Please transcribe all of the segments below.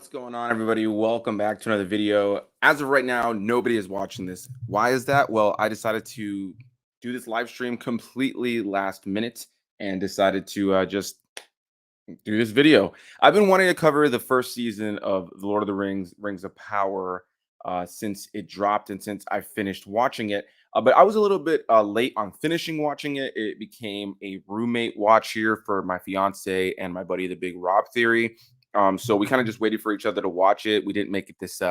What's going on, everybody? Welcome back to another video. As of right now, nobody is watching this. Why is that? Well, I decided to do this live stream completely last minute and decided to just do this video. I've been wanting to cover the first season of The Lord of the Rings, Rings of Power, since it dropped and since I finished watching it. But I was a little bit late on finishing watching it. It became a roommate watch here for my fiance and my buddy, the Big Rob Theory. So we kind of just waited for each other to watch it. We didn't make it this,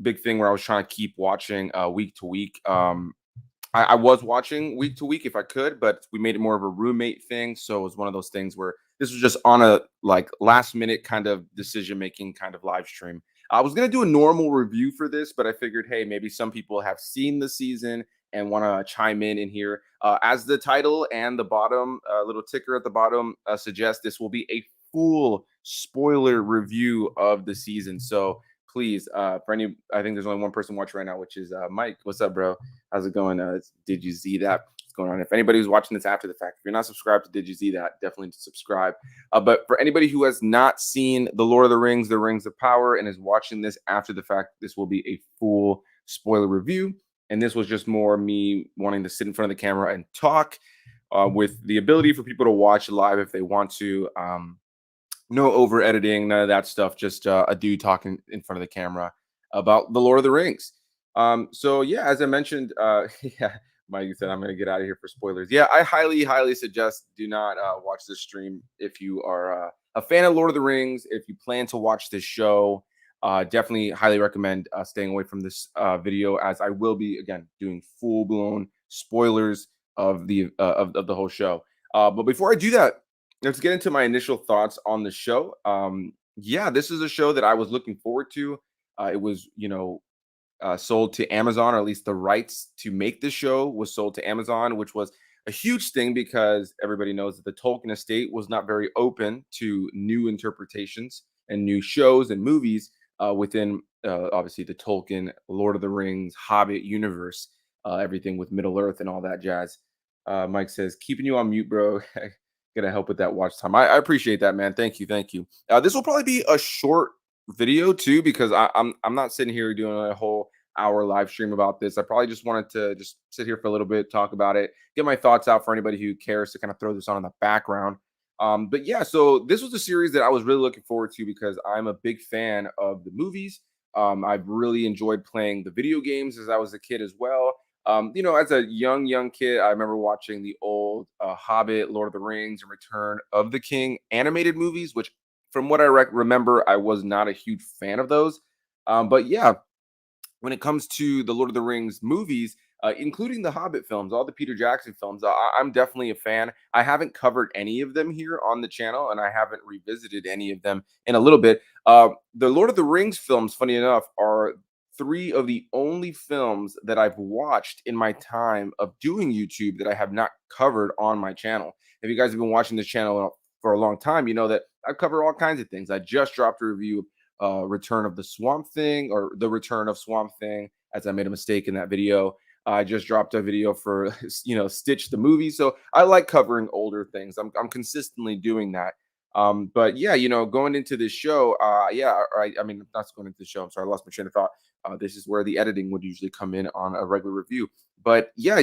big thing where I was trying to keep watching week to week. I was watching week to week if I could, but we made it more of a roommate thing. So it was one of those things where this was just on a like last minute kind of decision making kind of live stream. I was gonna do a normal review for this, but I figured, hey, maybe some people have seen the season and want to chime in here. As the title and the bottom little ticker at the bottom suggests, this will be a full spoiler review of the season. So please, for any, I think there's only one person watching right now, which is Mike. What's up, bro? How's it going? Did you see that? What's going on? If anybody who's watching this after the fact, if you're not subscribed to Did You See That, definitely subscribe. But for anybody who has not seen The Lord of the Rings, The Rings of Power, and is watching this after the fact, this will be a full spoiler review. And this was just more me wanting to sit in front of the camera and talk with the ability for people to watch live if they want to. No over editing, none of that stuff. Just a dude talking in front of the camera about The Lord of the Rings. So yeah, as I mentioned, yeah, Mike said I'm gonna get out of here for spoilers. Yeah, I highly suggest do not watch this stream if you are a fan of Lord of the Rings. If you plan to watch this show, definitely highly recommend staying away from this video, as I will be again doing full blown spoilers of of the whole show. But before I do that, let's get into my initial thoughts on the show. Yeah, this is a show that I was looking forward to. It was, sold to Amazon, or at least the rights to make the show was sold to Amazon, which was a huge thing because everybody knows that the Tolkien estate was not very open to new interpretations and new shows and movies within obviously the Tolkien, Lord of the Rings, Hobbit universe, everything with Middle Earth and all that jazz. Mike says, keeping you on mute, bro. Gonna help with that watch time. I appreciate that, man. Thank you. This will probably be a short video too, because I'm not sitting here doing a whole hour live stream about this. I probably just wanted to just sit here for a little bit, talk about it, get my thoughts out for anybody who cares to kind of throw this on in the background. But yeah, so this was a series that I was really looking forward to because I'm a big fan of the movies. I've really enjoyed playing the video games as I was a kid as well. As a young kid, I remember watching the old Hobbit, Lord of the Rings, and Return of the King animated movies, which, from what I remember, I was not a huge fan of those. But yeah, when it comes to the Lord of the Rings movies, including the Hobbit films, all the Peter Jackson films, I'm definitely a fan. I haven't covered any of them here on the channel, and I haven't revisited any of them in a little bit. The Lord of the Rings films, funny enough, are three of the only films that I've watched in my time of doing YouTube that I have not covered on my channel. If you guys have been watching this channel for a long time, you know that I cover all kinds of things. I just dropped a review Return of the Swamp Thing, or The Return of Swamp Thing, as I made a mistake in that video. I just dropped a video for Stitch the movie. So I like covering older things. I'm consistently doing that. But yeah, going into this show, I mean, not going into the show. I'm sorry, I lost my train of thought. This is where the editing would usually come in on a regular review. But yeah,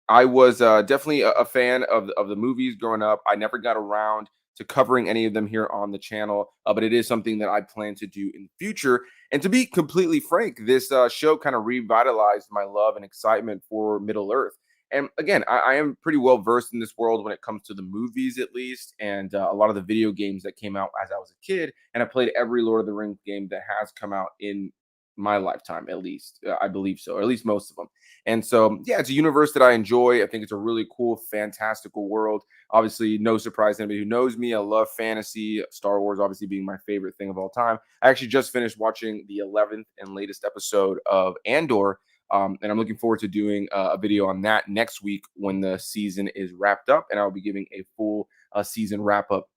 I was definitely a fan of the movies growing up. I never got around to covering any of them here on the channel, but it is something that I plan to do in the future. And to be completely frank, this show kind of revitalized my love and excitement for Middle Earth. And again, I am pretty well versed in this world when it comes to the movies, at least, and a lot of the video games that came out as I was a kid. And I played every Lord of the Rings game that has come out in my lifetime, at least. I believe so, or at least most of them. And so, yeah, it's a universe that I enjoy. I think it's a really cool, fantastical world. Obviously, no surprise to anybody who knows me. I love fantasy, Star Wars obviously being my favorite thing of all time. I actually just finished watching the 11th and latest episode of Andor. And I'm looking forward to doing a video on that next week when the season is wrapped up. And I'll be giving a full season wrap up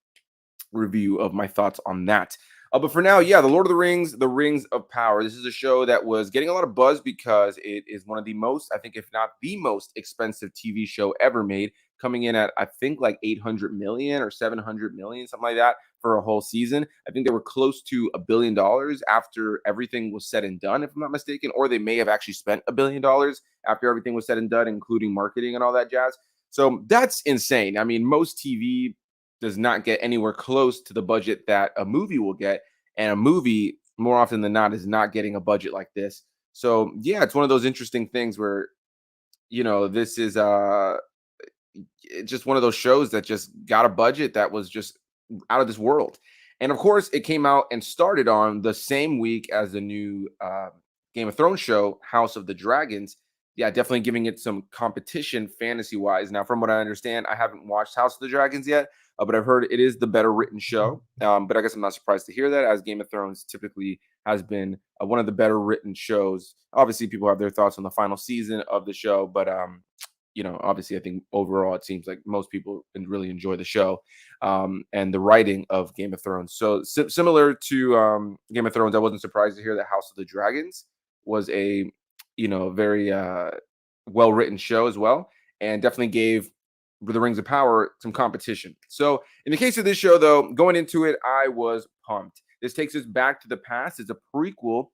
review of my thoughts on that. But for now, yeah, The Lord of the Rings, The Rings of Power. This is a show that was getting a lot of buzz because it is one of the most, I think, if not the most expensive TV show ever made, coming in at, I think, like 800 million or 700 million, something like that, for a whole season. I think they were close to $1 billion after everything was said and done, if I'm not mistaken, or they may have actually spent $1 billion after everything was said and done, including marketing and all that jazz. So that's insane. I mean, most TV does not get anywhere close to the budget that a movie will get, and a movie more often than not is not getting a budget like this. So yeah, it's one of those interesting things where this is just one of those shows that just got a budget that was just out of this world. And of course, it came out and started on the same week as the new Game of Thrones show, House of the Dragons. Yeah, definitely giving it some competition fantasy wise. Now, from what I understand, I haven't watched House of the Dragons yet, but I've heard it is the better written show. But I guess I'm not surprised to hear that, as Game of Thrones typically has been one of the better written shows. Obviously, people have their thoughts on the final season of the show, but obviously, I think overall it seems like most people really enjoy the show and the writing of Game of Thrones. So similar to Game of Thrones, I wasn't surprised to hear that House of the Dragons was a very well written show as well, and definitely gave the Rings of Power some competition. So in the case of this show, though, going into it, I was pumped. This takes us back to the past. It's a prequel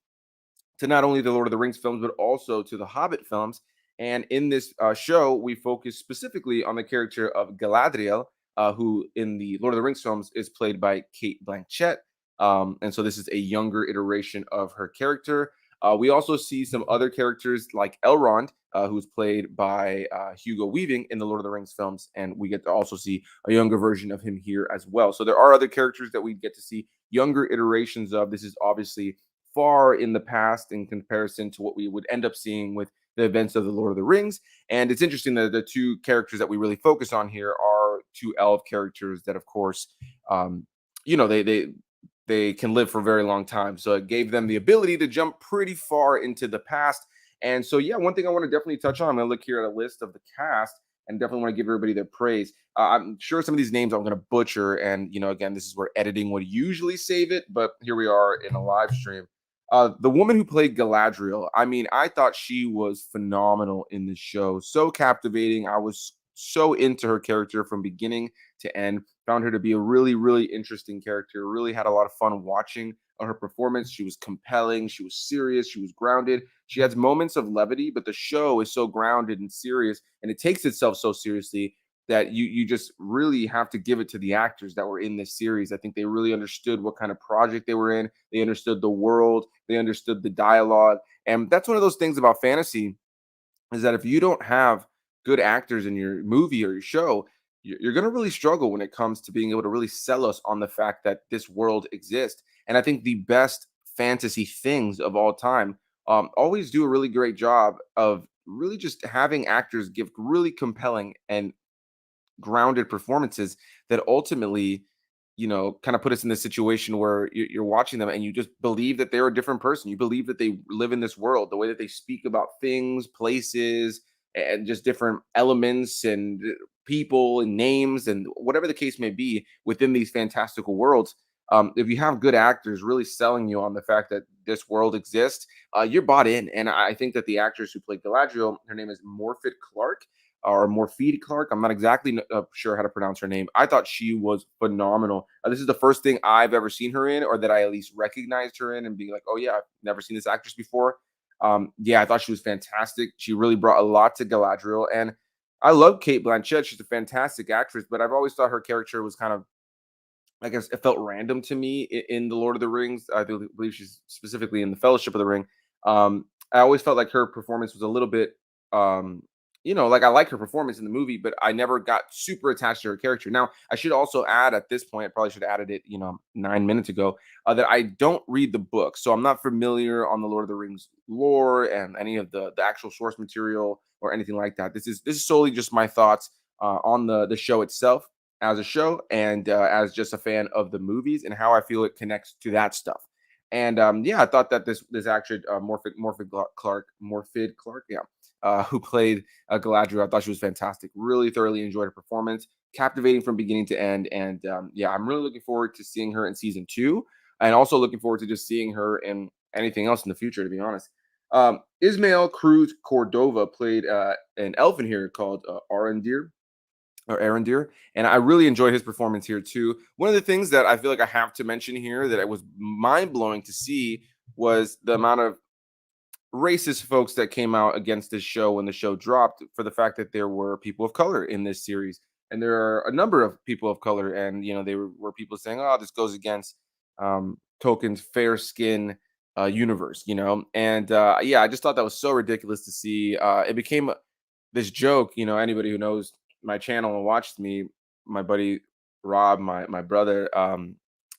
to not only the Lord of the Rings films, but also to the Hobbit films. And in this show, we focus specifically on the character of Galadriel, who in the Lord of the Rings films is played by Kate Blanchett. And so this is a younger iteration of her character. We also see some other characters like Elrond, who's played by Hugo Weaving in the Lord of the Rings films. And we get to also see a younger version of him here as well. So there are other characters that we get to see younger iterations of. This is obviously far in the past in comparison to what we would end up seeing with the events of the Lord of the Rings. And it's interesting that the two characters that we really focus on here are two elf characters that, of course, they can live for a very long time. So it gave them the ability to jump pretty far into the past. And so, yeah, one thing I want to definitely touch on, I'm going to look here at a list of the cast and definitely want to give everybody their praise. I'm sure some of these names I'm going to butcher. And, again, this is where editing would usually save it. But here we are in a live stream. The woman who played Galadriel, I mean, I thought she was phenomenal in this show. So captivating. I was so into her character from beginning to end. Found her to be a really, really interesting character. Really had a lot of fun watching her performance. She was compelling. She was serious. She was grounded. She has moments of levity, but the show is so grounded and serious, and it takes itself so seriously that you just really have to give it to the actors that were in this series. I think they really understood what kind of project they were in. They understood the world. They understood the dialogue. And that's one of those things about fantasy is that if you don't have good actors in your movie or your show, you're going to really struggle when it comes to being able to really sell us on the fact that this world exists. And I think the best fantasy things of all time always do a really great job of really just having actors give really compelling and grounded performances that ultimately kind of put us in this situation where you're watching them and you just believe that they're a different person. You believe that they live in this world, the way that they speak about things, places, and just different elements and people and names and whatever the case may be within these fantastical worlds. If you have good actors really selling you on the fact that this world exists, you're bought in. And I think that the actress who played Galadriel, her name is Morfydd Clark or Morfydd Clark. I'm not exactly sure how to pronounce her name. I thought she was phenomenal. This is the first thing I've ever seen her in, or that I at least recognized her in, and being like, "Oh yeah, I've never seen this actress before." Yeah, I thought she was fantastic. She really brought a lot to Galadriel, and I love Kate Blanchett. She's a fantastic actress, but I've always thought her character was kind of, I guess, it felt random to me in the Lord of the Rings. I believe she's specifically in the Fellowship of the Ring. I always felt like her performance was a little bit, like I like her performance in the movie, but I never got super attached to her character. Now, I should also add at this point, I probably should have added it, 9 minutes ago, that I don't read the book, so I'm not familiar on the Lord of the Rings lore and any of the actual source material or anything like that. This is solely just my thoughts on the show itself as a show and as just a fan of the movies and how I feel it connects to that stuff. And yeah, I thought that this actor Morfydd Clark, yeah, who played Galadriel, I thought she was fantastic. Really thoroughly enjoyed her performance, captivating from beginning to end. And yeah, I'm really looking forward to seeing her in season 2, and also looking forward to just seeing her in anything else in the future. To be honest, Ismael Cruz Cordova played an elf in here called Arondir. or Arendir, and I really enjoyed his performance here too. One of the things that I feel like I have to mention here that it was mind blowing to see was the amount of racist folks that came out against this show when the show dropped for the fact that there were people of color in this series. And there are a number of people of color, and they were people saying, "Oh, this goes against Tolkien's fair skin universe," And yeah, I just thought that was so ridiculous to see. It became this joke. Anybody who knows my channel and watched me, my buddy Rob, my brother,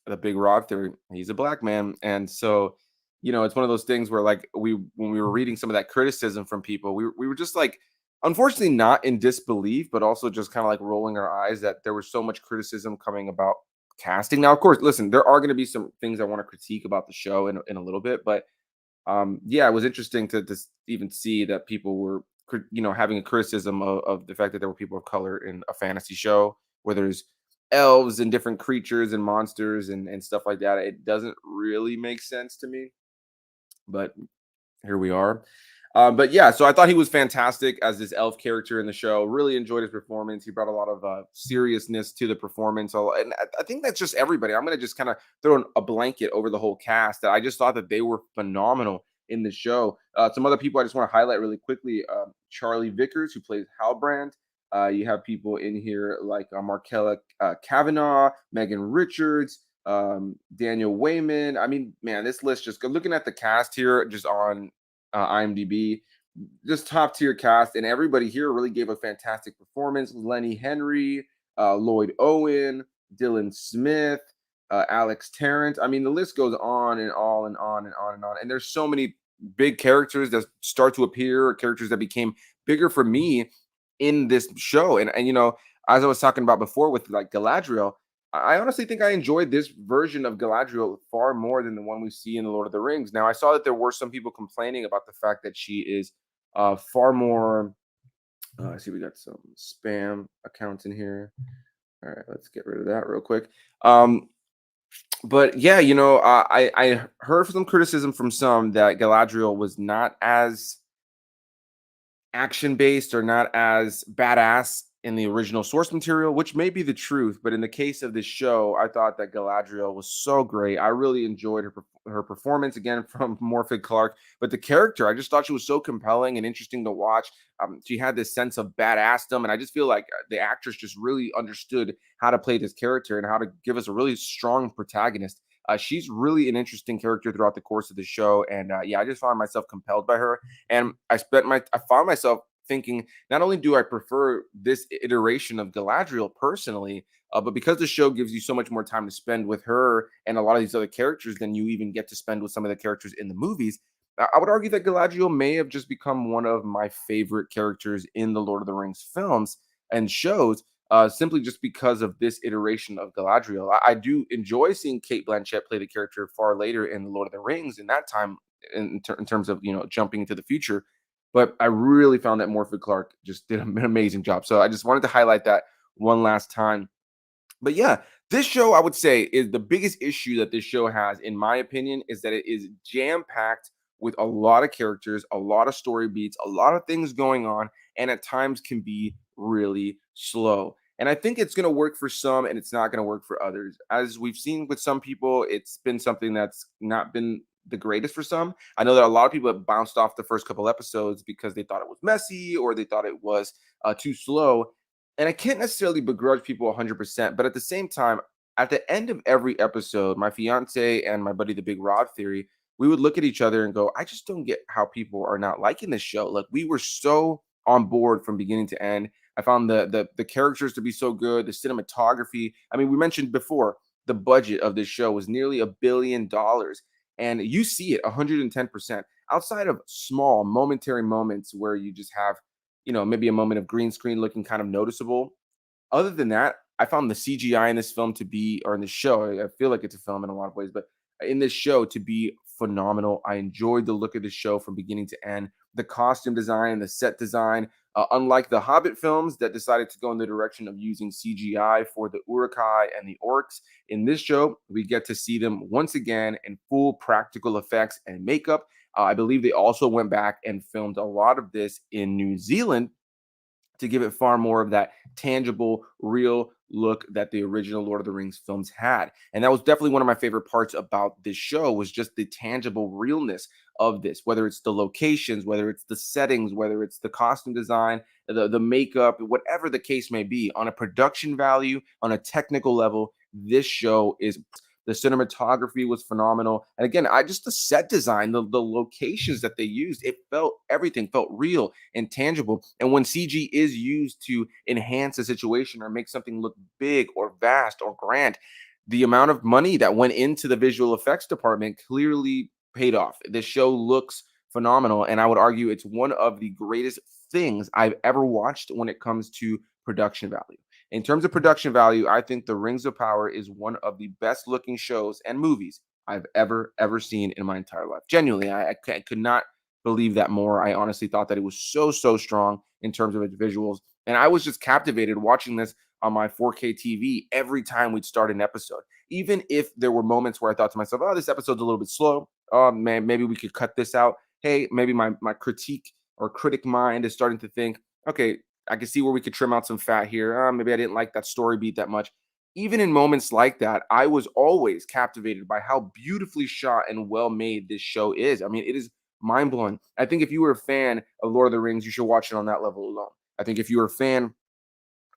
the big Rob theory, he's a black man, and so it's one of those things where like when we were reading some of that criticism from people, we were just like, unfortunately, not in disbelief, but also just kind of like rolling our eyes that there was so much criticism coming about casting. Now, of course, listen, there are going to be some things I want to critique about the show in a little bit, but yeah, it was interesting to even see that people were having a criticism of the fact that there were people of color in a fantasy show where there's elves and different creatures and monsters and stuff like that. It doesn't really make sense to me, but here we are. But yeah, so I thought he was fantastic as this elf character in the show. Really enjoyed his performance. He brought a lot of seriousness to the performance. And I think that's just everybody. I'm going to just kind of throw a blanket over the whole cast. That I just thought that they were phenomenal in the show. Some other people I just want to highlight really quickly. Charlie Vickers, who plays Halbrand. You have people in here like Markella Kavanaugh, Megan Richards, Daniel Wayman. I mean, man, this list just looking at the cast here, just on IMDb, just top tier cast, and everybody here really gave a fantastic performance. Lenny Henry, Lloyd Owen, Dylan Smith, Alex Tarrant. I mean, the list goes on and on and on and on and on. And there's so many big characters that start to appear, or characters that became bigger for me in this show. And as I was talking about before with like Galadriel, I honestly think I enjoyed this version of Galadriel far more than the one we see in the Lord of the Rings. Now, I saw that there were some people complaining about the fact that she is far more. I see we got some spam accounts in here. All right, let's get rid of that real quick. But yeah, I heard some criticism from some that Galadriel was not as action based or not as badass in the original source material, which may be the truth. But in the case of this show, I thought that Galadriel was so great. I really enjoyed her performance again from Morfydd Clark, but the character, I just thought she was so compelling and interesting to watch. She had this sense of badassdom, and I just feel like the actress just really understood how to play this character and how to give us a really strong protagonist. She's really an interesting character throughout the course of the show, and yeah, I just found myself compelled by her. And I found myself thinking, not only do I prefer this iteration of Galadriel personally, but because the show gives you so much more time to spend with her and a lot of these other characters than you even get to spend with some of the characters in the movies, I would argue that Galadriel may have just become one of my favorite characters in the Lord of the Rings films and shows. Simply just because of this iteration of Galadriel. I do enjoy seeing Kate Blanchett play the character far later in the Lord of the Rings in that time in terms of jumping into the future. But I really found that Morfydd Clark just did an amazing job. So I just wanted to highlight that one last time. But yeah, this show, I would say, is the biggest issue that this show has, in my opinion, is that it is jam packed with a lot of characters, a lot of story beats, a lot of things going on, and at times can be really slow. And I think it's going to work for some and it's not going to work for others. As we've seen with some people, it's been something that's not been the greatest for some. I know that a lot of people have bounced off the first couple episodes because they thought it was messy or they thought it was too slow. And I can't necessarily begrudge people 100%, but at the same time, at the end of every episode, my fiance and my buddy, the Big Rod Theory, we would look at each other and go, I just don't get how people are not liking this show. Like, we were so on board from beginning to end. I found the characters to be so good, the cinematography. I mean, we mentioned before the budget of this show was nearly $1 billion, and you see it 110%. Outside of small momentary moments where you just have maybe a moment of green screen looking kind of noticeable. Other than that, I found the CGI in this film to be, or in this show, I feel like it's a film in a lot of ways, but in this show to be phenomenal. I enjoyed the look of the show from beginning to end. The costume design, the set design, unlike the Hobbit films that decided to go in the direction of using CGI for the Uruk-hai and the orcs, in this show, we get to see them once again in full practical effects and makeup. I believe they also went back and filmed a lot of this in New Zealand, to give it far more of that tangible, real look that the original Lord of the Rings films had. And that was definitely one of my favorite parts about this show was just the tangible realness of this, whether it's the locations, whether it's the settings, whether it's the costume design, the makeup, whatever the case may be, on a production value, on a technical level, this show is the cinematography was phenomenal. And again, I just the set design, the locations that they used, it felt everything felt real and tangible. And when CG is used to enhance a situation or make something look big or vast or grand, the amount of money that went into the visual effects department clearly paid off. This show looks phenomenal. And I would argue it's one of the greatest things I've ever watched when it comes to production value. In terms of production value, I think The Rings of Power is one of the best looking shows and movies I've ever seen in my entire life. Genuinely, I could not believe that more. I honestly thought that it was so strong in terms of its visuals. And I was just captivated watching this on my 4K TV every time we'd start an episode. Even if there were moments where I thought to myself, oh, this episode's a little bit slow. Oh, man, maybe we could cut this out. Hey, maybe my critique or critic mind is starting to think, okay, I can see where we could trim out some fat here. Maybe I didn't like that story beat that much. Even in moments like that, I was always captivated by how beautifully shot and well made this show is. I mean, it is mind blowing. I think if you were a fan of Lord of the Rings, you should watch it on that level alone. I think if you were a fan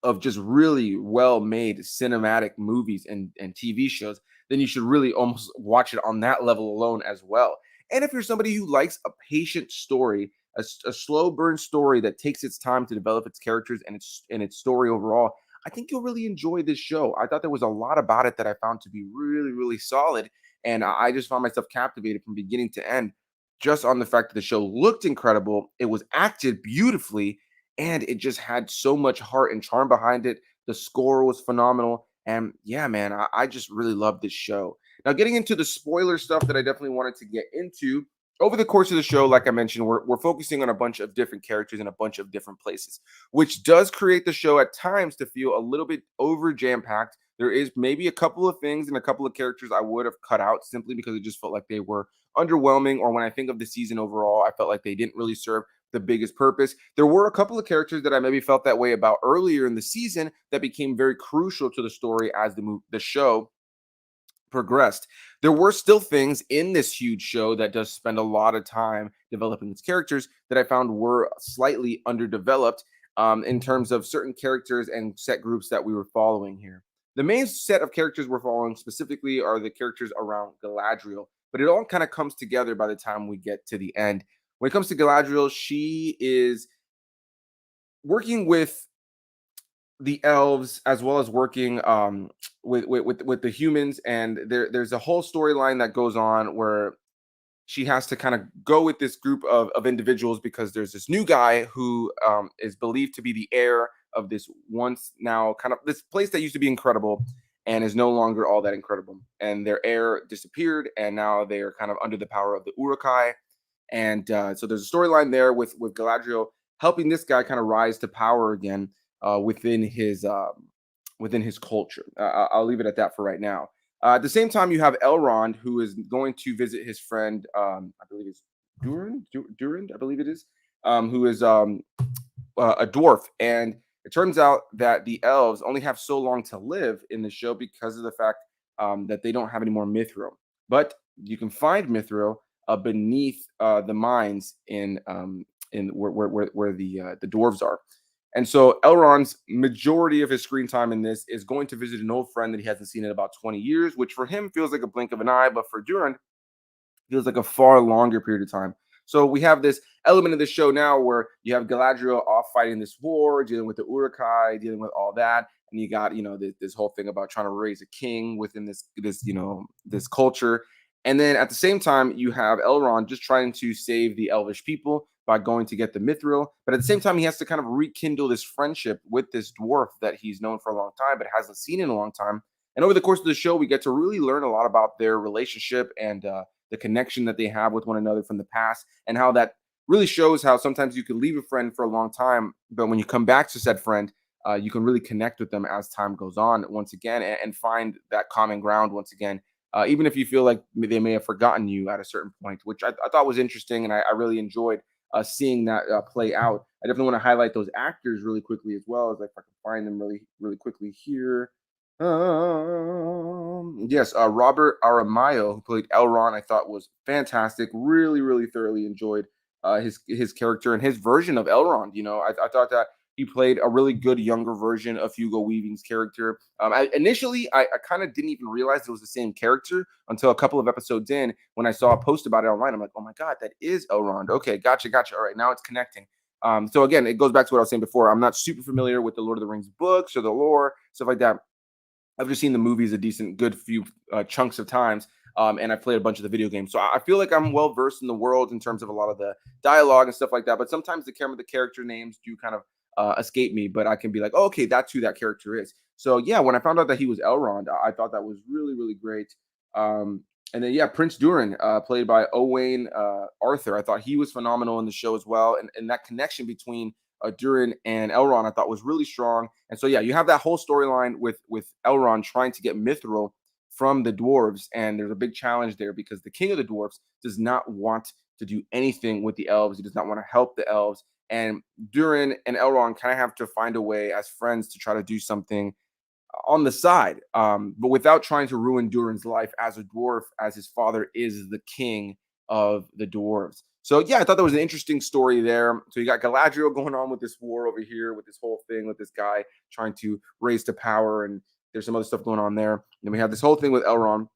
of just really well made cinematic movies and TV shows, then you should really almost watch it on that level alone as well. And if you're somebody who likes a patient story, a slow burn story that takes its time to develop its characters and its story overall, I think you'll really enjoy this show. I thought there was a lot about it that I found to be really solid, and I just found myself captivated from beginning to end, just on the fact that the show looked incredible, it was acted beautifully, and it just had so much heart and charm behind it. The score was phenomenal. And yeah, man, I just really love this show. Now, getting into the spoiler stuff that I definitely wanted to get into over the course of the show, like I mentioned, we're focusing on a bunch of different characters in a bunch of different places, which does create the show at times to feel a little bit over jam packed. There is maybe a couple of things and a couple of characters I would have cut out simply because it just felt like they were underwhelming. Or when I think of the season overall, I felt like they didn't really serve the biggest purpose. There were a couple of characters that I maybe felt that way about earlier in the season that became very crucial to the story as the show progressed. There were still things in this huge show that does spend a lot of time developing its characters that I found were slightly underdeveloped in terms of certain characters and set groups that we were following here. The main set of characters we're following specifically are the characters around Galadriel, but it all kind of comes together by the time we get to the end. When it comes to Galadriel, she is working with the elves as well as working with the humans, and there's a whole storyline that goes on where she has to kind of go with this group of individuals because there's this new guy who is believed to be the heir of this once now kind of this place that used to be incredible and is no longer all that incredible, and their heir disappeared and now they are kind of under the power of the Urukai. And so there's a storyline there with Galadriel helping this guy kind of rise to power again within his culture. I'll leave it at that for right now. At the same time, you have Elrond, who is going to visit his friend. I believe it's Durand. I believe it is, who is a dwarf, and it turns out that the elves only have so long to live in the show because of the fact that they don't have any more mithril. But you can find mithril beneath the mines in where the dwarves are. And so Elrond's majority of his screen time in this is going to visit an old friend that he hasn't seen in about 20 years, which for him feels like a blink of an eye, but for Durand feels like a far longer period of time. So we have this element of the show now where you have Galadriel off fighting this war, dealing with the Urukai, dealing with all that, and you got this whole thing about trying to raise a king within this culture, and then at the same time you have Elrond just trying to save the Elvish people by going to get the Mithril, but at the same time he has to kind of rekindle this friendship with this dwarf that he's known for a long time but hasn't seen in a long time. And over the course of the show, we get to really learn a lot about their relationship and the connection that they have with one another from the past, and how that really shows how sometimes you can leave a friend for a long time, but when you come back to said friend, you can really connect with them as time goes on once again and find that common ground once again. Even if you feel like they may have forgotten you at a certain point, which I thought was interesting, and I really enjoyed seeing that play out I definitely want to highlight those actors really quickly as well, as if I can find them really quickly here. Yes, Robert Aramayo, who played Elrond, I thought was fantastic. Really thoroughly enjoyed his character and his version of Elrond. I thought that he played a really good younger version of Hugo Weaving's character. I kind of didn't even realize it was the same character until a couple of episodes in when I saw a post about it online. I'm like, oh my god, that is Elrond. Okay, gotcha. All right, now it's connecting. So again, it goes back to what I was saying before. I'm not super familiar with the Lord of the Rings books or the lore, stuff like that. I've just seen the movies a good few chunks of times, and I've played a bunch of the video games. So I feel like I'm well versed in the world in terms of a lot of the dialogue and stuff like that. But sometimes the character names do kind of escape me. But I can be like, oh, okay, that's who that character is. So yeah, when I found out that he was Elrond, I thought that was really great. And then yeah, Prince Durin, played by Owain Arthur, I thought he was phenomenal in the show as well, and that connection between Durin and Elrond, I thought was really strong. And so yeah, you have that whole storyline with Elrond trying to get Mithril from the dwarves, and there's a big challenge there because the king of the dwarves does not want to do anything with the elves. He does not want to help the elves, and Durin and Elrond kind of have to find a way as friends to try to do something on the side, but without trying to ruin Durin's life as a dwarf, as his father is the king of the dwarves. So yeah, I thought that was an interesting story there. So you got Galadriel going on with this war over here, with this whole thing, with this guy trying to raise to power, and there's some other stuff going on there. And then we have this whole thing with Elrond.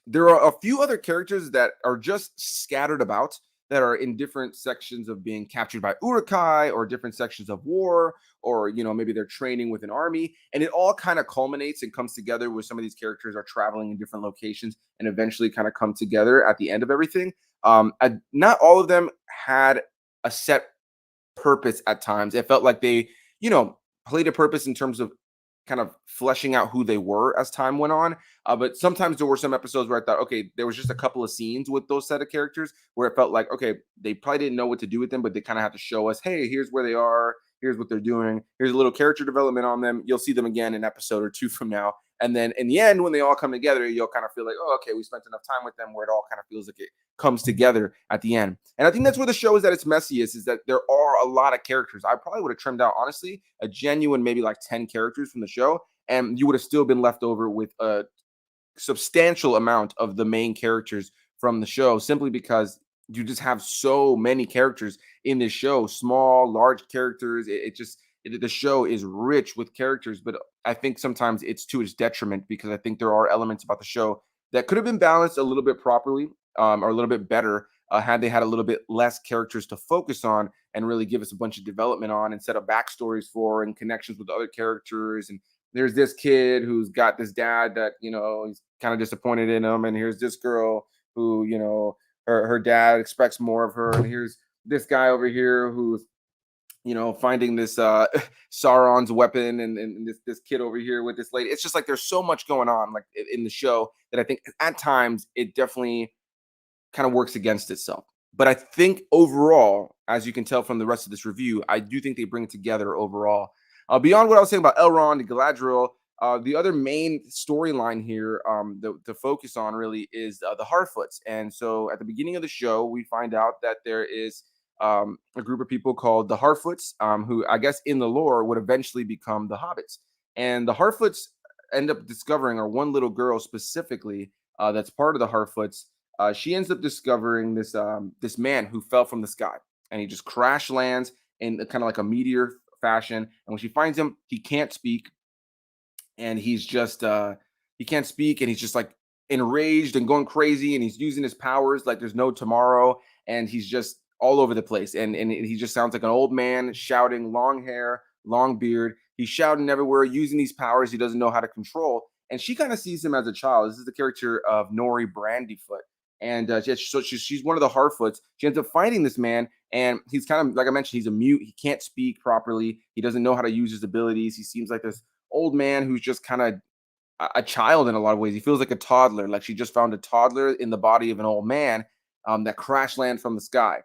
There are a few other characters that are just scattered about, that are in different sections of being captured by Urukai, or different sections of war, or maybe they're training with an army, and it all kind of culminates and comes together where some of these characters are traveling in different locations and eventually kind of come together at the end of everything. Not all of them had a set purpose at times. It felt like they, played a purpose in terms of kind of fleshing out who they were as time went on. But sometimes there were some episodes where I thought, okay, there was just a couple of scenes with those set of characters where it felt like, okay, they probably didn't know what to do with them, but they kind of have to show us, hey, here's where they are, here's what they're doing, here's a little character development on them. You'll see them again an episode or two from now. And then in the end, when they all come together, you'll kind of feel like, oh, okay, we spent enough time with them where it all kind of feels like it comes together at the end. And I think that's where the show is at its messiest, is that there are a lot of characters. I probably would have trimmed out, honestly, a genuine maybe like 10 characters from the show, and you would have still been left over with a substantial amount of the main characters from the show, simply because you just have so many characters in this show, small, large characters. The show is rich with characters, but I think sometimes it's to its detriment, because I think there are elements about the show that could have been balanced a little bit properly, or a little bit better, had they had a little bit less characters to focus on and really give us a bunch of development on, and set up backstories for and connections with other characters. And there's this kid who's got this dad that he's kind of disappointed in him, and here's this girl who her dad expects more of her, and here's this guy over here who's finding this Sauron's weapon, and this kid over here with this lady. It's just like there's so much going on like in the show that I think at times it definitely kind of works against itself. But I think overall, as you can tell from the rest of this review, I do think they bring it together overall. Beyond what I was saying about Elrond and Galadriel, the other main storyline here, to focus on really, is the Harfoots. And so at the beginning of the show, we find out that there is a group of people called the Harfoots, who I guess in the lore would eventually become the Hobbits. And the Harfoots end up discovering, or one little girl specifically, that's part of the Harfoots, she ends up discovering this man who fell from the sky, and he just crash lands in kind of like a meteor fashion. And when she finds him, he can't speak, and he's just he can't speak, and he's just like enraged and going crazy, and he's using his powers like there's no tomorrow, and he's just all over the place, and he just sounds like an old man shouting, long hair, long beard. He's shouting everywhere, using these powers he doesn't know how to control. And she kind of sees him as a child. This is the character of Nori Brandyfoot. And she's one of the Harfoots. She ends up finding this man, and he's kind of, like I mentioned, he's a mute. He can't speak properly. He doesn't know how to use his abilities. He seems like this old man who's just kind of a child in a lot of ways. He feels like a toddler, like she just found a toddler in the body of an old man, that crash land from the sky.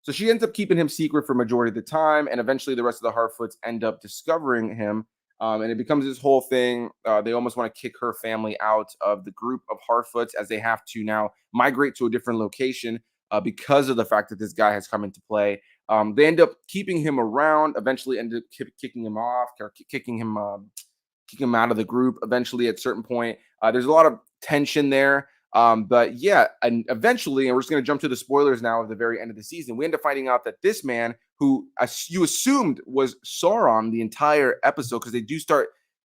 So she ends up keeping him secret for majority of the time, and eventually the rest of the Harfoots end up discovering him, and it becomes this whole thing. They almost want to kick her family out of the group of Harfoots, as they have to now migrate to a different location, because of the fact that this guy has come into play. They end up keeping him around. Eventually, end up kicking him off, or kicking him out of the group. Eventually, at a certain point, there's a lot of tension there. But yeah, and eventually, and we're just going to jump to the spoilers now of the very end of the season. We end up finding out that this man, who you assumed was Sauron the entire episode, because they do start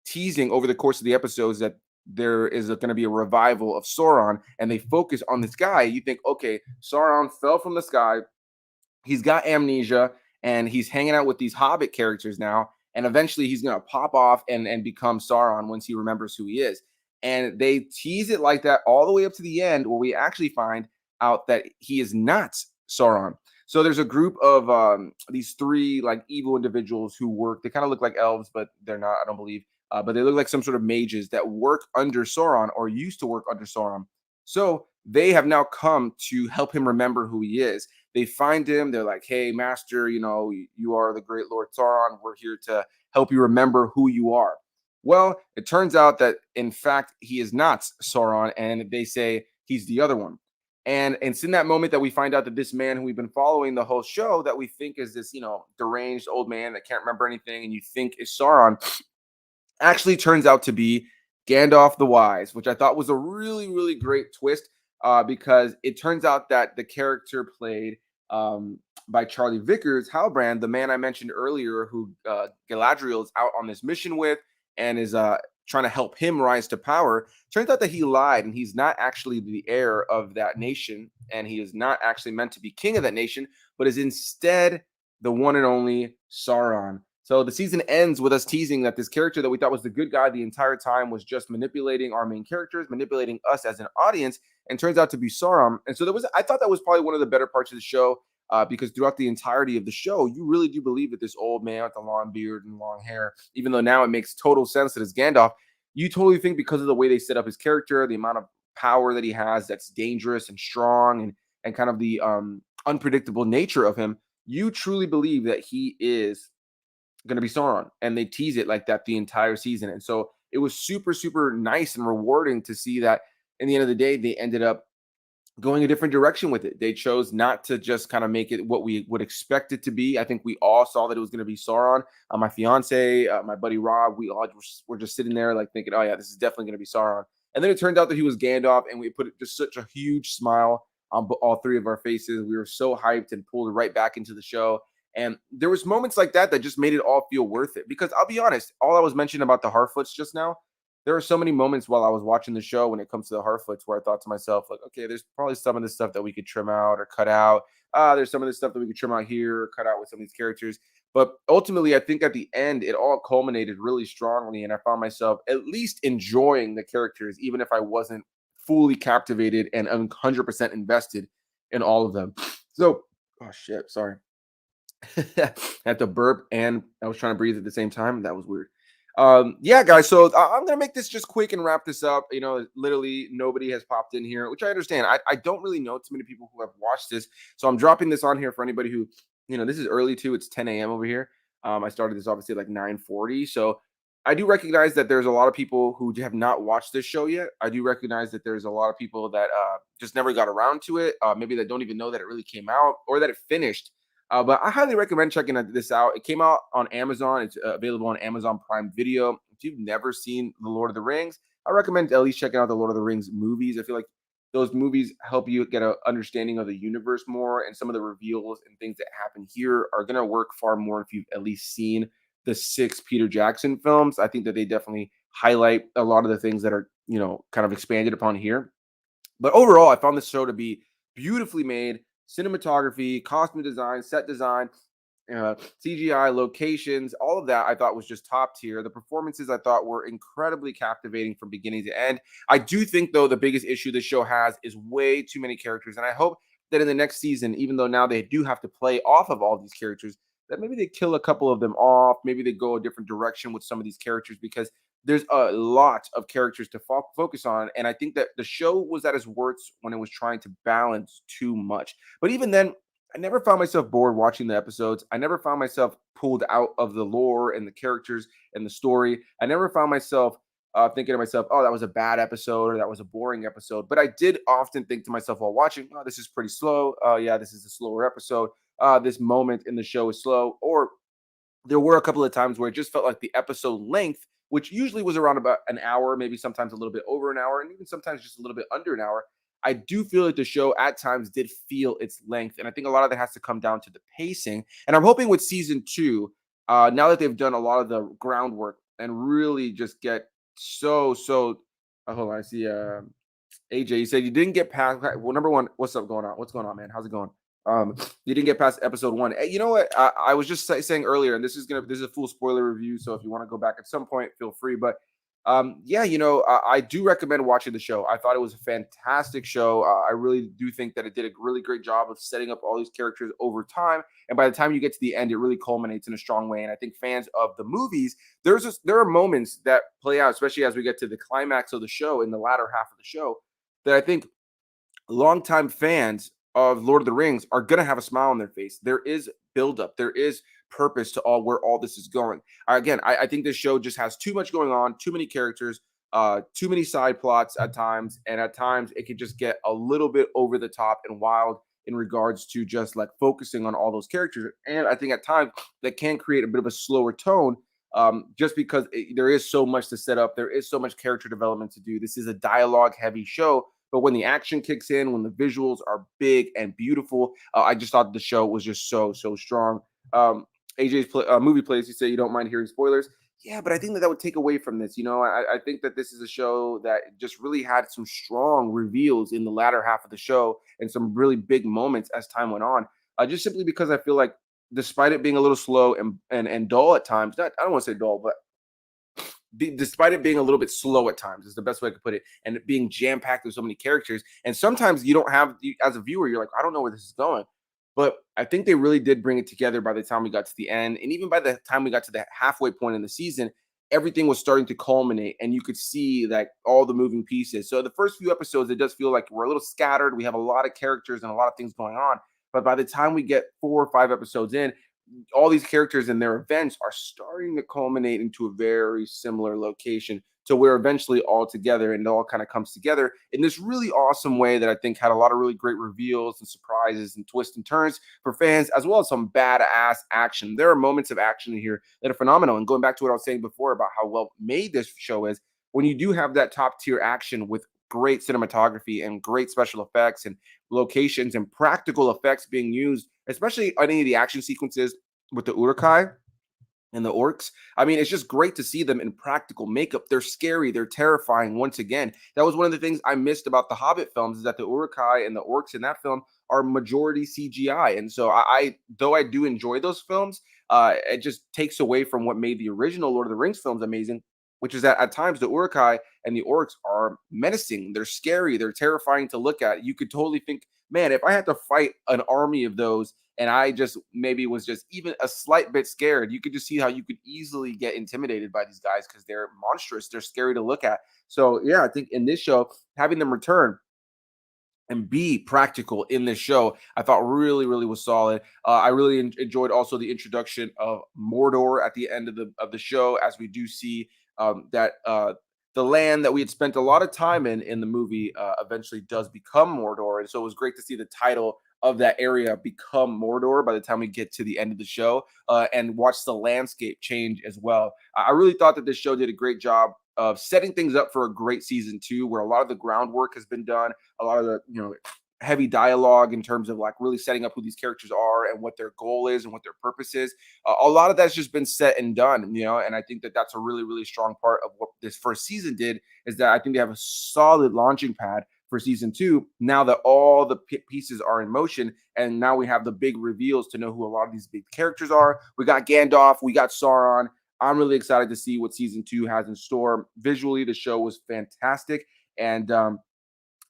teasing over the course of the episodes that there is going to be a revival of Sauron, and they focus on this guy. You think, okay, Sauron fell from the sky, he's got amnesia, and he's hanging out with these Hobbit characters now, and eventually he's going to pop off and become Sauron once he remembers who he is. And they tease it like that all the way up to the end, where we actually find out that he is not Sauron. So there's a group of these three like evil individuals who work. They kind of look like elves, but they're not, I don't believe. But they look like some sort of mages that work under Sauron, or used to work under Sauron. So they have now come to help him remember who he is. They find him. They're like, "Hey, Master, you are the great Lord Sauron. We're here to help you remember who you are." Well, it turns out that in fact he is not Sauron, and they say he's the other one. And it's in that moment that we find out that this man who we've been following the whole show, that we think is this, deranged old man that can't remember anything, and you think is Sauron, actually turns out to be Gandalf the Wise, which I thought was a really, really great twist, because it turns out that the character played by Charlie Vickers, Halbrand, the man I mentioned earlier, who Galadriel is out on this mission with and is trying to help him rise to power. Turns out that he lied, and he's not actually the heir of that nation, and he is not actually meant to be king of that nation, but is instead the one and only Sauron. So the season ends with us teasing that this character that we thought was the good guy the entire time was just manipulating our main characters, manipulating us as an audience, and turns out to be Sauron. And so I thought that was probably one of the better parts of the show, because throughout the entirety of the show, you really do believe that this old man with the long beard and long hair, even though now it makes total sense that it's Gandalf, you totally think, because of the way they set up his character, the amount of power that he has that's dangerous and strong, and kind of the unpredictable nature of him, you truly believe that he is going to be Sauron, and they tease it like that the entire season. And so it was super, super nice and rewarding to see that in the end of the day, they ended up going a different direction with it. They chose not to just kind of make it what we would expect it to be. I think we all saw that it was going to be Sauron. My fiance, my buddy Rob, we all were just sitting there like thinking, oh yeah, this is definitely going to be Sauron. And then it turned out that he was Gandalf, and we put just such a huge smile on all three of our faces. We were so hyped and pulled right back into the show. And there was moments like that that just made it all feel worth it. Because I'll be honest, all I was mentioning about the Harfoots just now, there are so many moments while I was watching the show when it comes to the Harfoots where I thought to myself, like, okay, there's probably some of this stuff that we could trim out or cut out. There's some of this stuff that we could trim out here or cut out with some of these characters. But ultimately, I think at the end, it all culminated really strongly. And I found myself at least enjoying the characters, even if I wasn't fully captivated and 100% invested in all of them. So, oh shit, sorry. I had to burp and I was trying to breathe at the same time. That was weird. Yeah, guys. So I'm gonna make this just quick and wrap this up. Literally nobody has popped in here, which I understand. I don't really know too many people who have watched this, so I'm dropping this on here for anybody who, this is early too. It's 10 a.m. over here. I started this obviously at like 9:40, so I do recognize that there's a lot of people who have not watched this show yet. I do recognize that there's a lot of people that just never got around to it. Maybe that don't even know that it really came out or that it finished. But I highly recommend checking this out. It came out on Amazon. It's available on Amazon Prime Video. If you've never seen The Lord of the Rings, I recommend at least checking out the Lord of the Rings movies. I feel like those movies help you get an understanding of the universe more, and some of the reveals and things that happen here are going to work far more if you've at least seen the 6 Peter Jackson films. I think that they definitely highlight a lot of the things that are, kind of expanded upon here. But overall, I found this show to be beautifully made. Cinematography, costume design, set design, CGI, locations, all of that I thought was just top tier. The performances I thought were incredibly captivating from beginning to end. I do think, though, the biggest issue this show has is way too many characters. And I hope that in the next season, even though now they do have to play off of all these characters, that maybe they kill a couple of them off. Maybe they go a different direction with some of these characters, because there's a lot of characters to focus on. And I think that the show was at its worst when it was trying to balance too much. But even then, I never found myself bored watching the episodes. I never found myself pulled out of the lore and the characters and the story. I never found myself thinking to myself, oh, that was a bad episode or that was a boring episode. But I did often think to myself while watching, oh, this is pretty slow. Yeah, this is a slower episode. this moment in the show is slow, or there were a couple of times where it just felt like the episode length, which usually was around about an hour, maybe sometimes a little bit over an hour, and even sometimes just a little bit under an hour. I do feel like the show at times did feel its length. And I think a lot of that has to come down to the pacing. And I'm hoping with season two, now that they've done a lot of the groundwork and really just get so. Hold on, I see. AJ, you said you didn't get past. Well, number one, what's up going on? What's going on, man? How's it going? You didn't get past episode one. Hey, you know what? I was just saying earlier, and this is a full spoiler review. So if you want to go back at some point, feel free. But yeah, I do recommend watching the show. I thought it was a fantastic show. I really do think that it did a really great job of setting up all these characters over time. And by the time you get to the end, it really culminates in a strong way. And I think fans of the movies, there are moments that play out, especially as we get to the climax of the show in the latter half of the show, that I think longtime fans of Lord of the Rings are going to have a smile on their face. There is buildup. There is purpose to where all this is going. Again, I think this show just has too much going on, too many characters, too many side plots at times, and at times it can just get a little bit over the top and wild in regards to just like focusing on all those characters. And I think at times that can create a bit of a slower tone. Just because there is so much to set up, there is so much character development to do. This is a dialogue heavy show, but when the action kicks in, when the visuals are big and beautiful, I just thought the show was just so strong. AJ's movie plays. You say you don't mind hearing spoilers. Yeah, but I think that that would take away from this. I think that this is a show that just really had some strong reveals in the latter half of the show and some really big moments as time went on. Just simply because I feel like, despite it being a little slow and dull at times, not I don't want to say dull, but despite it being a little bit slow at times is the best way I could put it, and it being jam packed with so many characters, and sometimes you don't have as a viewer, you're like, I don't know where this is going. But I think they really did bring it together by the time we got to the end, and even by the time we got to the halfway point in the season, everything was starting to culminate, and you could see like all the moving pieces. So the first few episodes, it does feel like we're a little scattered. We have a lot of characters and a lot of things going on, but by the time we get 4 or 5 episodes in, all these characters and their events are starting to culminate into a very similar location. So we're eventually all together, and it all kind of comes together in this really awesome way that I think had a lot of really great reveals and surprises and twists and turns for fans, as well as some badass action. There are moments of action in here that are phenomenal. And going back to what I was saying before about how well made this show is, when you do have that top tier action with great cinematography and great special effects and locations and practical effects being used, especially any of the action sequences with the Urukai and the orcs. I mean, it's just great to see them in practical makeup. They're scary, they're terrifying once again. That was one of the things I missed about the Hobbit films, is that the Urukai and the orcs in that film are majority CGI. And so though I do enjoy those films, it just takes away from what made the original Lord of the Rings films amazing, which is that at times the Urukai and the orcs are menacing, they're scary, they're terrifying to look at. You could totally think, man, if I had to fight an army of those and I just maybe was just even a slight bit scared, you could just see how you could easily get intimidated by these guys because they're monstrous. They're scary to look at. So, yeah, I think in this show, having them return and be practical in this show, I thought really was solid. I really enjoyed also the introduction of Mordor at the end of the show, as we do see that the land that we had spent a lot of time in the movie eventually does become Mordor, and so it was great to see the title of that area become Mordor by the time we get to the end of the show, and watch the landscape change as well. I really thought that this show did a great job of setting things up for a great season two, where a lot of the groundwork has been done, a lot of the heavy dialogue in terms of like really setting up who these characters are and what their goal is and what their purpose is. A lot of that's just been set and done, and I think that that's a really strong part of what this first season did, is that I think they have a solid launching pad for season two, now that all the pieces are in motion, and now we have the big reveals to know who a lot of these big characters are. We got Gandalf, we got Sauron. I'm really excited to see what season two has in store. Visually, the show was fantastic. And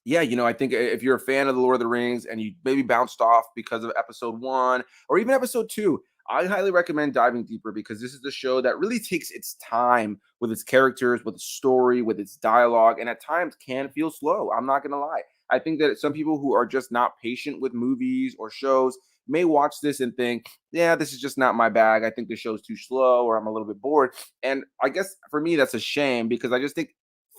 yeah, I think if you're a fan of the Lord of the Rings and you maybe bounced off because of episode one or even episode two, I highly recommend diving deeper, because this is the show that really takes its time with its characters, with its story, with its dialogue, and at times can feel slow. I'm not going to lie. I think that some people who are just not patient with movies or shows may watch this and think, yeah, this is just not my bag. I think the show's too slow, or I'm a little bit bored. And I guess for me, that's a shame, because I just think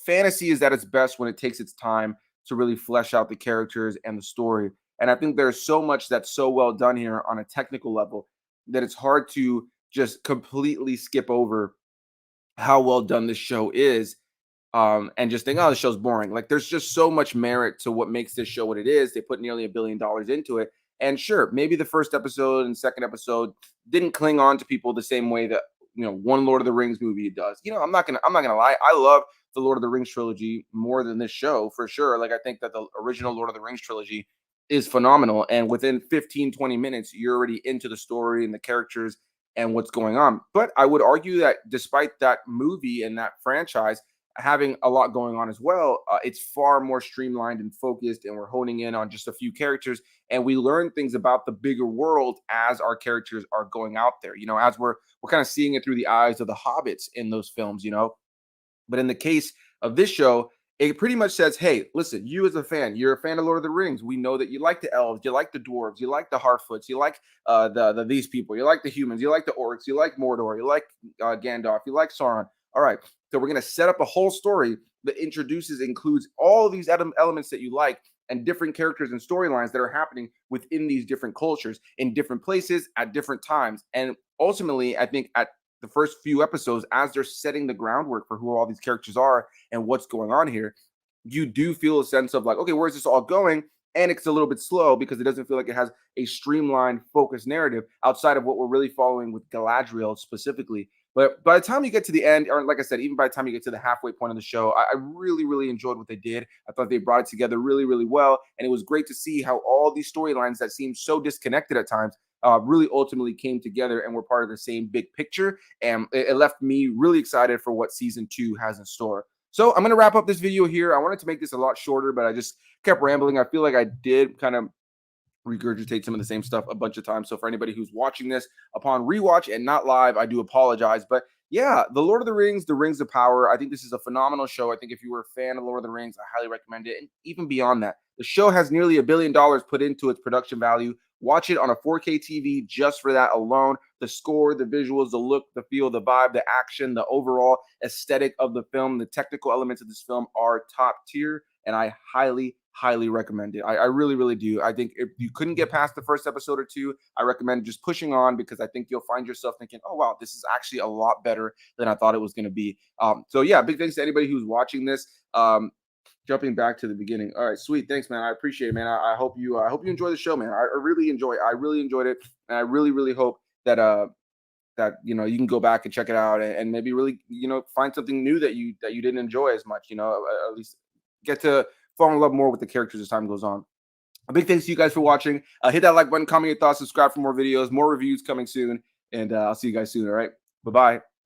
fantasy is at its best when it takes its time to really flesh out the characters and the story. And I think there's so much that's so well done here on a technical level that it's hard to just completely skip over how well done this show is, and just think, oh, the show's boring. Like, there's just so much merit to what makes this show what it is. They put nearly $1 billion into it. And sure, maybe the first episode and second episode didn't cling on to people the same way that one Lord of the Rings movie does. I'm not gonna lie. I love the Lord of the Rings trilogy more than this show for sure. Like, I think that the original Lord of the Rings trilogy is phenomenal. And within 15, 20 minutes, you're already into the story and the characters and what's going on. But I would argue that despite that movie and that franchise having a lot going on as well, it's far more streamlined and focused, and we're honing in on just a few characters, and we learn things about the bigger world as our characters are going out there. As we're kind of seeing it through the eyes of the hobbits in those films. But in the case of this show, it pretty much says, hey, listen, you as a fan, you're a fan of Lord of the Rings. We know that you like the elves, you like the dwarves, you like the Harfoots, you like the these people, you like the humans, you like the orcs, you like Mordor, you like Gandalf, you like Sauron. All right, so we're going to set up a whole story that includes all these elements that you like and different characters and storylines that are happening within these different cultures in different places at different times. And ultimately, I think at the first few episodes, as they're setting the groundwork for who all these characters are and what's going on here, you do feel a sense of like, okay, where's this all going? And it's a little bit slow because it doesn't feel like it has a streamlined, focused narrative outside of what we're really following with Galadriel specifically. But by the time you get to the end, or like I said, even by the time you get to the halfway point of the show, I really, really enjoyed what they did. I thought they brought it together really, really well. And it was great to see how all these storylines that seemed so disconnected at times really ultimately came together and were part of the same big picture. And it left me really excited for what season 2 has in store. So I'm going to wrap up this video here. I wanted to make this a lot shorter, but I just kept rambling. I feel like I did kind of regurgitate some of the same stuff a bunch of times. So for anybody who's watching this upon rewatch and not live, I do apologize. But yeah, The Lord of the Rings, The Rings of Power. I think this is a phenomenal show. I think if you were a fan of Lord of the Rings, I highly recommend it. And even beyond that, the show has nearly $1 billion put into its production value. Watch it on a 4K TV just for that alone. The score, the visuals, the look, the feel, the vibe, the action, the overall aesthetic of the film, the technical elements of this film are top tier. And I highly recommend it. I really, really do. I think if you couldn't get past the first episode or two, I recommend just pushing on, because I think you'll find yourself thinking, oh, wow, this is actually a lot better than I thought it was going to be. So yeah, big thanks to anybody who's watching this. Jumping back to the beginning. All right, sweet. Thanks, man. I appreciate it, man. I hope you enjoy the show, man. I really enjoy it. I really enjoyed it. And I really, really hope that that you can go back and check it out, and maybe really find something new that you didn't enjoy as much. At least get to fall in love more with the characters as time goes on. A big thanks to you guys for watching. Hit that like button, comment your thoughts, subscribe for more videos, more reviews coming soon, and I'll see you guys soon. All right, bye bye.